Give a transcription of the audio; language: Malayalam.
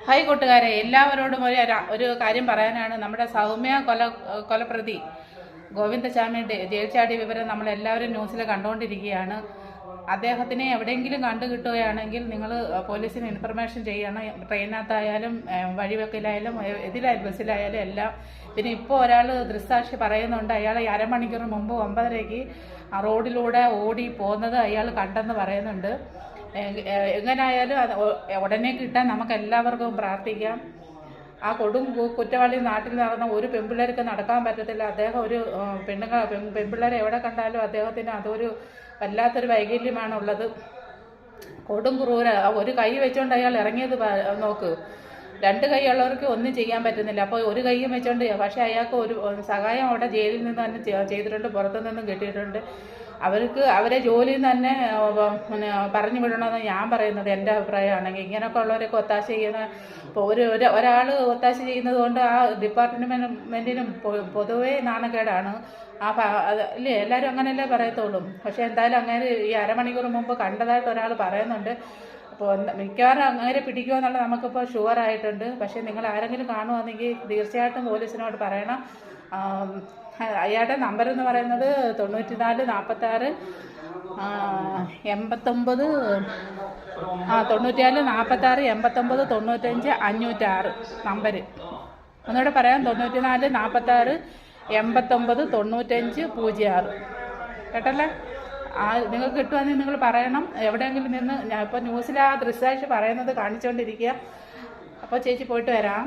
ഹായ് കൂട്ടുകാരെ, എല്ലാവരോടും ഒരു കാര്യം പറയാനാണ്. നമ്മുടെ സൗമ്യ കൊലപ്രതി ഗോവിന്ദചാമി ജയിൽ ചാടിയ വിവരം നമ്മളെല്ലാവരും ന്യൂസിൽ കണ്ടുകൊണ്ടിരിക്കുകയാണ്. അദ്ദേഹത്തിനെ എവിടെയെങ്കിലും കണ്ടു കിട്ടുകയാണെങ്കിൽ നിങ്ങൾ പോലീസിന് ഇൻഫർമേഷൻ ചെയ്യണം. ട്രെയിനകത്തായാലും വഴിവെക്കലായാലും എതിരായാലും ബസ്സിലായാലും എല്ലാം. പിന്നെ ഇപ്പോൾ ഒരാൾ ദൃക്സാക്ഷി പറയുന്നുണ്ട്, അയാൾ അരമണിക്കൂർ മുമ്പ് 9:30 റോഡിലൂടെ ഓടി പോകുന്നത് അയാൾ കണ്ടെന്ന് പറയുന്നുണ്ട്. എങ്ങനായാലും അത് ഉടനെ കിട്ടാൻ നമുക്ക് എല്ലാവർക്കും പ്രാർത്ഥിക്കാം. ആ കൊടും കുറ്റവാളി നാട്ടിൽ നടന്ന ഒരു പെൺപിള്ളേർക്ക് നടക്കാൻ പറ്റത്തില്ല. അദ്ദേഹം ഒരു പെൺപിള്ളേരെ എവിടെ കണ്ടാലും അദ്ദേഹത്തിന് അതൊരു വല്ലാത്തൊരു വൈകല്യമാണുള്ളത്. കൊടും ക്രൂര. ഒരു കൈ വെച്ചുകൊണ്ട് അയാൾ ഇറങ്ങിയത് നോക്ക്. 2 കൈയുള്ളവർക്ക് ഒന്നും ചെയ്യാൻ പറ്റുന്നില്ല. അപ്പോൾ ഒരു കൈയും വെച്ചോണ്ട്, പക്ഷേ അയാൾക്ക് ഒരു സഹായം അവിടെ ജയിലിൽ നിന്ന് തന്നെ ചെയ്തിട്ടുണ്ട്, പുറത്തുനിന്നും കിട്ടിയിട്ടുണ്ട്. അവരെ ജോലിയിൽ നിന്ന് തന്നെ പറഞ്ഞു വിടണമെന്ന് ഞാൻ പറയുന്നത് എൻ്റെ അഭിപ്രായമാണെങ്കിൽ. ഇങ്ങനെയൊക്കെ ഉള്ളവരൊക്കെ ഒത്താശ ചെയ്യുന്ന, ഇപ്പോൾ ഒരാൾ ഒത്താശ ചെയ്യുന്നത് കൊണ്ട് ആ ഡിപ്പാർട്ട്മെൻറ്റിനും പൊതുവേ നാണക്കേടാണ്. അല്ലേ, എല്ലാവരും അങ്ങനെയല്ലേ പറയത്തുള്ളൂ. പക്ഷേ എന്തായാലും അങ്ങനെ ഈ അരമണിക്കൂർ മുമ്പ് കണ്ടതായിട്ട് ഒരാൾ പറയുന്നുണ്ട്. അപ്പോൾ മിക്കവാറും അങ്ങനെ പിടിക്കുമോ എന്നുള്ളത് നമുക്കിപ്പോൾ ഷുവറായിട്ടുണ്ട്. പക്ഷേ നിങ്ങൾ ആരെങ്കിലും കാണുവാണെങ്കിൽ തീർച്ചയായിട്ടും പോലീസിനോട് പറയണം. അയാളുടെ നമ്പർ എന്ന് പറയുന്നത് 94 46 89 94 46 89 95 506 നമ്പർ. ഒന്നുകൂടെ പറയാം, 94 46 89 95 06. കേട്ടല്ലേ? നിങ്ങൾക്ക് കിട്ടുവാണെങ്കിൽ നിങ്ങൾ പറയണം. എവിടെയെങ്കിലും നിന്ന് ഞാൻ ഇപ്പോൾ ന്യൂസിൽ ആ ദൃശ്യാഴ്ച പറയുന്നത് കാണിച്ചുകൊണ്ടിരിക്കുക. അപ്പോൾ ചേച്ചി പോയിട്ട് വരാം.